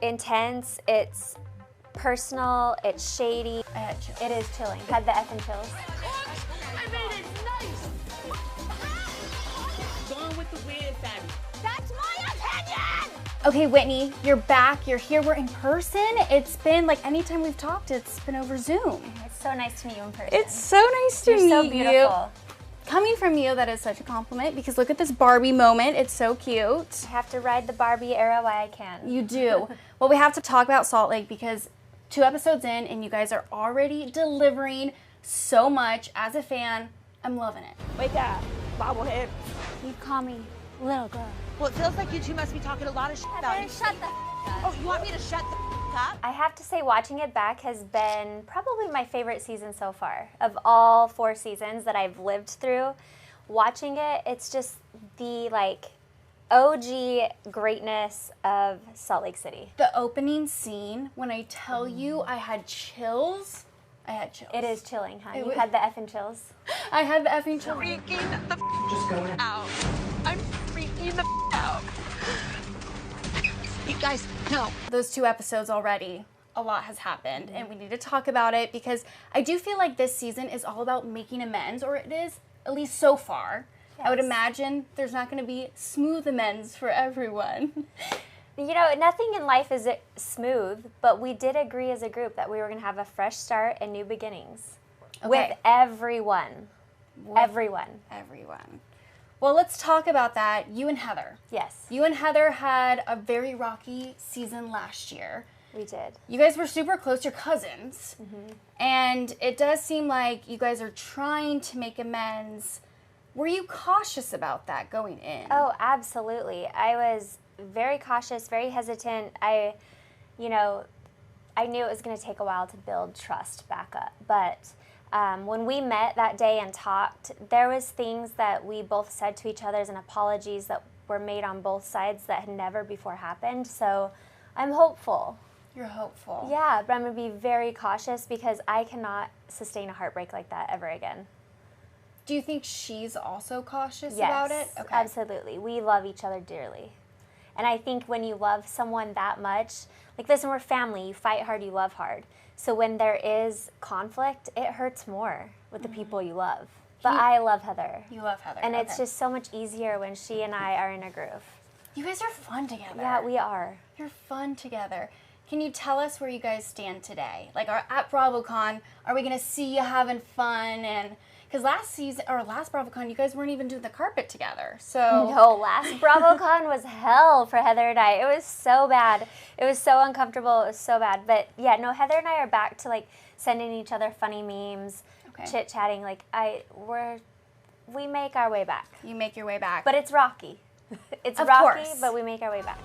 intense, it's personal, it's shady. I had chills. It is chilling. Had the effing chills. I made it nice. Going with the wind, Fabby. That's my opinion! Okay, Whitney, you're back. You're here. We're in person. It's been like anytime we've talked, it's been over Zoom. It's so nice to meet you in person. It's so nice to You're meet so you. beautiful. Coming from you, that is such a compliment because look at this Barbie moment. It's so cute. I have to ride the Barbie era while I can. You do. Well, we have to talk about Salt Lake because 2 episodes in and you guys are already delivering so much. As a fan, I'm loving it. Wake up, bobblehead. You call me little girl. Well, it feels like you two must be talking a lot of shit about me. Shut the up. Oh, you want me to shut the up? I have to say watching it back has been probably my favorite season so far. Of all 4 seasons that I've lived through, watching it, it's just the like OG greatness of Salt Lake City. The opening scene, when I tell you I had chills, I had chills. It is chilling, huh? It You was- had the effing chills. I had the effing chills. Freaking the just going out. I'm freaking the out. You guys, no. Those 2 episodes already, a lot has happened and we need to talk about it because I do feel like this season is all about making amends, or it is, at least so far. I would Yes. imagine there's not going to be smooth amends for everyone. You know, nothing in life is smooth, but we did agree as a group that we were going to have a fresh start and new beginnings with everyone. Everyone. Everyone. Well, let's talk about that. You and Heather. Yes, You and Heather had a very rocky season last year. we did. You guys were super close, you're cousins. And it does seem like you guys are trying to make amends. Were you cautious about that going in? Oh, absolutely. I was very cautious, very hesitant. I knew it was going to take a while to build trust back up. But when we met that day and talked, there was things that we both said to each other and apologies that were made on both sides that had never before happened. So I'm hopeful. You're hopeful. Yeah, but I'm going to be very cautious because I cannot sustain a heartbreak like that ever again. Do you think she's also cautious Yes, about it? Okay. absolutely. We love each other dearly. And I think when you love someone that much, like listen, we're family, you fight hard, you love hard. So when there is conflict, it hurts more with the people you love. But I love Heather. You love Heather. And it's okay. just so much easier when she and I are in a groove. You guys are fun together. Yeah, we are. You're fun together. Can you tell us where you guys stand today? Like, at BravoCon, are we gonna see you having fun? And because last BravoCon, you guys weren't even doing the carpet together. So No, last BravoCon was hell for Heather and I. It was so bad. It was so uncomfortable. It was so bad. But yeah, no, Heather and I are back to like sending each other funny memes, Okay. chit-chatting. Like we make our way back. you make your way back. But it's rocky. It's Of rocky, course. but we make our way back.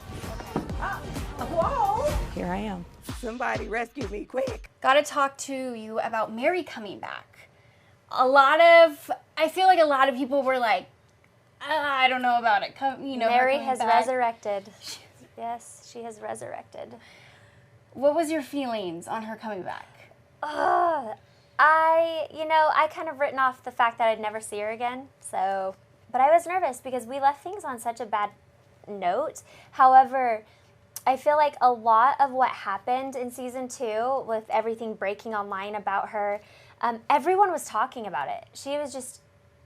Whoa! Here I am. Somebody rescue me quick. Got to talk to you about Mary coming back. I feel like a lot of people were like, I don't know about it. Mary her has coming back. resurrected. Yes, she has resurrected. What was your feelings on her coming back? I kind of written off the fact that I'd never see her again. So, but I was nervous because we left things on such a bad note. However, I feel like a lot of what happened in season 2 with everything breaking online about her, everyone was talking about it. She was just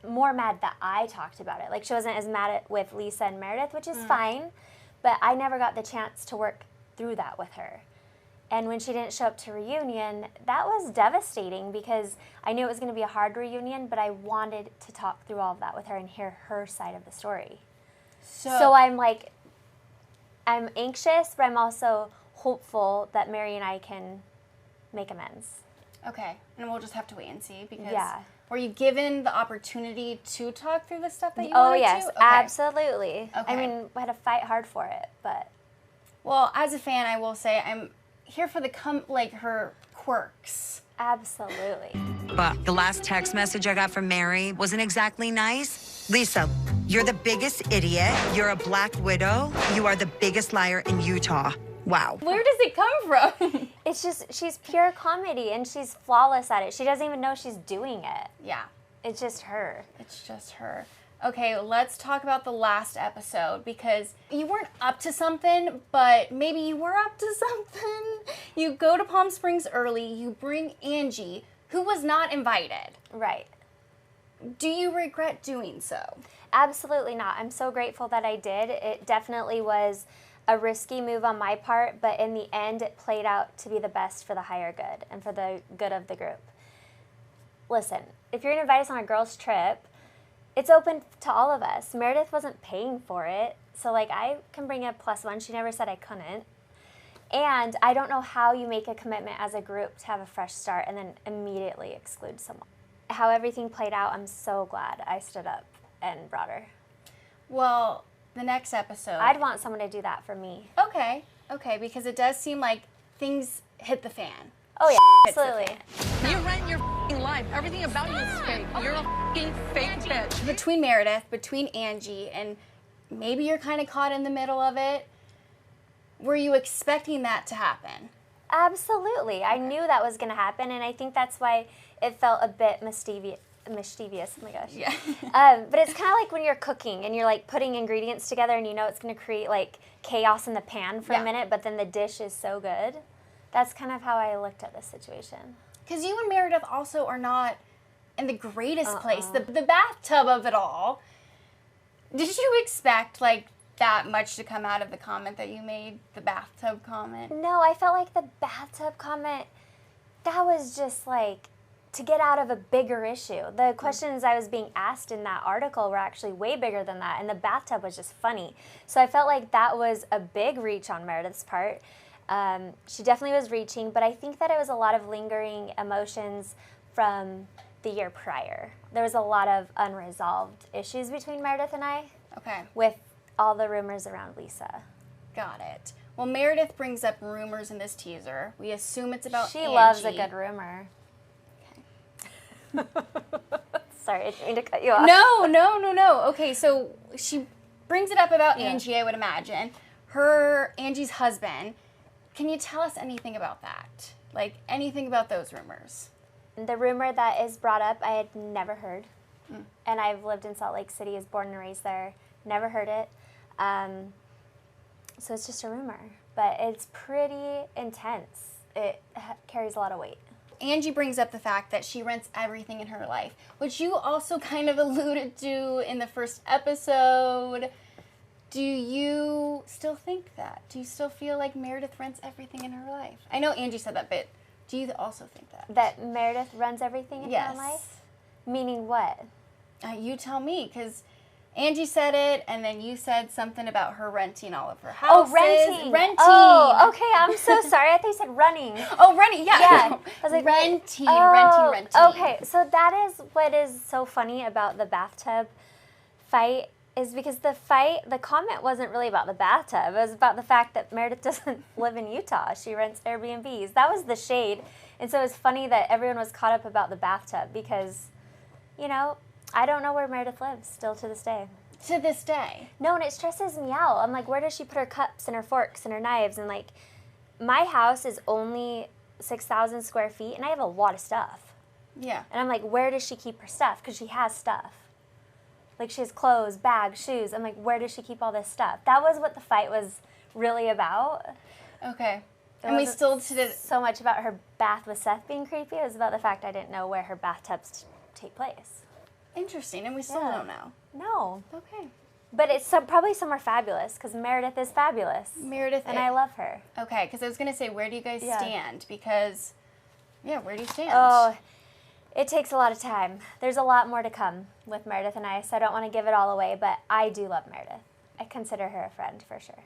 more mad that I talked about it. Like she wasn't as mad with Lisa and Meredith, which is fine, but I never got the chance to work through that with her. And when she didn't show up to reunion, that was devastating because I knew it was going to be a hard reunion, but I wanted to talk through all of that with her and hear her side of the story. So I'm anxious, but I'm also hopeful that Mary and I can make amends. Okay, and we'll just have to wait and see because Yeah. were you given the opportunity to talk through the stuff that you Oh, wanted yes, to? Okay. absolutely. Okay. I mean, we had to fight hard for it, but Well, as a fan, I will say I'm here for her quirks. absolutely. But the last text message I got from Mary wasn't exactly nice. Lisa, you're the biggest idiot. You're a black widow. You are the biggest liar in Utah. Wow. Where does it come from? It's just, she's pure comedy and she's flawless at it. She doesn't even know she's doing it. Yeah, It's just her. it's just her. Okay, let's talk about the last episode because you weren't up to something, but maybe you were up to something. You go to Palm Springs early, you bring Angie, who was not invited. Right. Do you regret doing so? Absolutely not. I'm so grateful that I did. It definitely was a risky move on my part, but in the end, it played out to be the best for the higher good and for the good of the group. Listen, if you're going to invite us on a girls' trip, it's open to all of us. Meredith wasn't paying for it, so like I can bring a +1. She never said I couldn't. And I don't know how you make a commitment as a group to have a fresh start and then immediately exclude someone. How everything played out, I'm so glad I stood up and brought her. Well, the next episode. I'd want someone to do that for me. Okay, because it does seem like things hit the fan. Oh yeah, Hits the absolutely. fan. You rent your f***ing life. Everything about you is fake. You're a f***ing fake bitch. Between Meredith, between Angie, and maybe you're kind of caught in the middle of it, were you expecting that to happen? Absolutely. I knew that was going to happen, and I think that's why it felt a bit mischievous. Oh my gosh. Yeah. But it's kind of like when you're cooking and you're like putting ingredients together and you know it's going to create like chaos in the pan for a minute, but then the dish is so good. That's kind of how I looked at this situation. Because you and Meredith also are not in the greatest place. The bathtub of it all. Did you expect like that much to come out of the comment that you made, the bathtub comment? No, I felt like the bathtub comment, that was just like to get out of a bigger issue. The questions I was being asked in that article were actually way bigger than that, and the bathtub was just funny. So I felt like that was a big reach on Meredith's part. She definitely was reaching, but I think that it was a lot of lingering emotions from the year prior. There was a lot of unresolved issues between Meredith and I. Okay. With all the rumors around Lisa. Got it. Well, Meredith brings up rumors in this teaser. We assume it's about She Angie. loves a good rumor. Sorry, I didn't mean to cut you off. No. Okay, so she brings it up about Angie, I would imagine. Angie's husband. Can you tell us anything about that? Like, anything about those rumors? The rumor that is brought up, I had never heard. And I've lived in Salt Lake City, was born and raised there. Never heard it. So it's just a rumor. But it's pretty intense. It carries a lot of weight. Angie brings up the fact that she rents everything in her life, which you also kind of alluded to in the first episode. Do you still think that? Do you still feel like Meredith rents everything in her life? I know Angie said that, but do you also think that? That Meredith runs everything in her life? Meaning what? You tell me, because Angie said it, and then you said something about her renting all of her Oh, houses. renting. Oh, okay. I'm so sorry. I thought you said running. Oh, renting. Yeah. I was like, renting. Okay, so that is what is so funny about the bathtub fight is because the comment wasn't really about the bathtub. It was about the fact that Meredith doesn't live in Utah. She rents Airbnbs. That was the shade. And so it was funny that everyone was caught up about the bathtub because, you know, I don't know where Meredith lives still to this day. To this day? No, and it stresses me out. I'm like, where does she put her cups and her forks and her knives? And like, my house is only 6,000 square feet and I have a lot of stuff. Yeah. And I'm like, where does she keep her stuff? Because she has stuff. Like, she has clothes, bags, shoes. I'm like, where does she keep all this stuff? That was what the fight was really about. Okay. It And we wasn't still did it. so much about her bath with Seth being creepy. It was about the fact I didn't know where her bathtubs take place. Interesting, and we still don't know. No. Okay. But it's probably somewhere fabulous because Meredith is fabulous. Meredith. And I love her. Okay, because I was going to say, where do you guys stand? Because, where do you stand? Oh, it takes a lot of time. There's a lot more to come with Meredith and I, so I don't want to give it all away, but I do love Meredith. I consider her a friend for sure.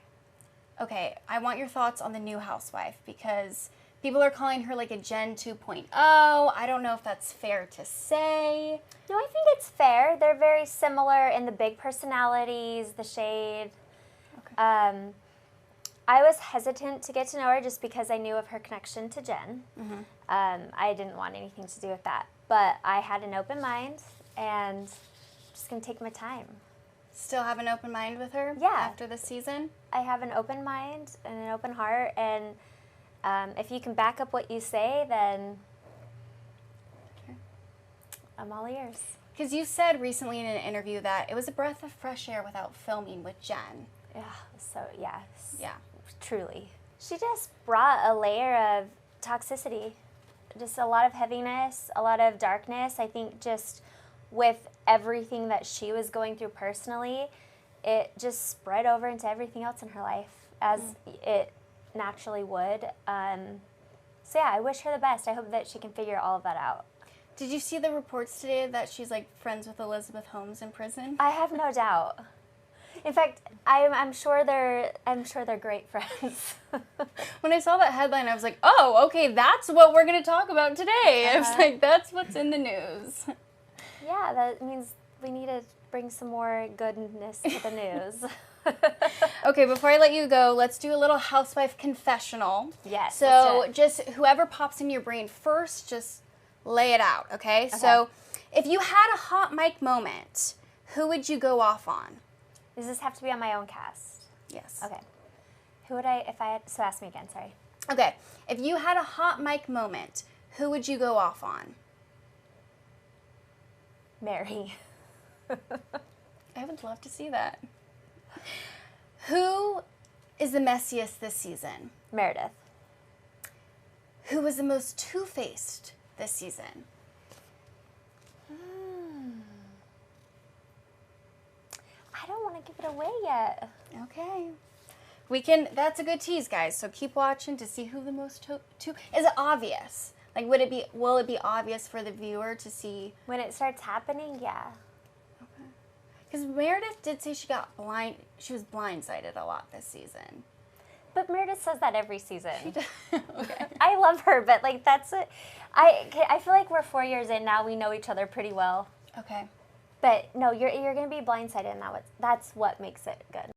Okay, I want your thoughts on the new housewife because people are calling her like a Jen 2.0. I don't know if that's fair to say. No, I think it's fair. They're very similar in the big personalities, the shade. Okay. I was hesitant to get to know her just because I knew of her connection to Jen. Mm-hmm. I didn't want anything to do with that. But I had an open mind and I'm just going to take my time. Still have an open mind with her? Yeah. After this season? I have an open mind and an open heart, and if you can back up what you say, then I'm all ears. Because you said recently in an interview that it was a breath of fresh air without filming with Jen. Yeah, so yes. Yeah. Truly. She just brought a layer of toxicity, just a lot of heaviness, a lot of darkness. I think just with everything that she was going through personally, it just spread over into everything else in her life, as it naturally would. So yeah, I wish her the best. I hope that she can figure all of that out. Did you see the reports today that she's like friends with Elizabeth Holmes in prison? I have no doubt. In fact, I'm sure they're great friends. When I saw that headline, I was like, oh, okay, that's what we're going to talk about today. I was like, that's what's in the news. Yeah, that means we need to bring some more goodness to the news. Okay, before I let you go, let's do a little housewife confessional. Yes. So let's do it. just whoever pops in your brain first, just lay it out, okay? So if you had a hot mic moment, who would you go off on? Does this have to be on my own cast? Yes. Okay. Who would I, if I had, so ask me again, sorry. Okay, if you had a hot mic moment, who would you go off on? Mary. I would love to see that. Who is the messiest this season? Meredith. Who was the most two-faced this season? I don't want to give it away yet. Okay. We can, that's a good tease, guys. So keep watching to see who the most two, is it obvious? Like, will it be obvious for the viewer to see? When it starts happening, yeah. Okay. Because Meredith did say she was blindsided a lot this season. But Meredith says that every season. Okay. I love her, but like that's it. I feel like we're 4 years in now. We know each other pretty well. Okay. But no, you're gonna be blindsided, and that's what makes it good.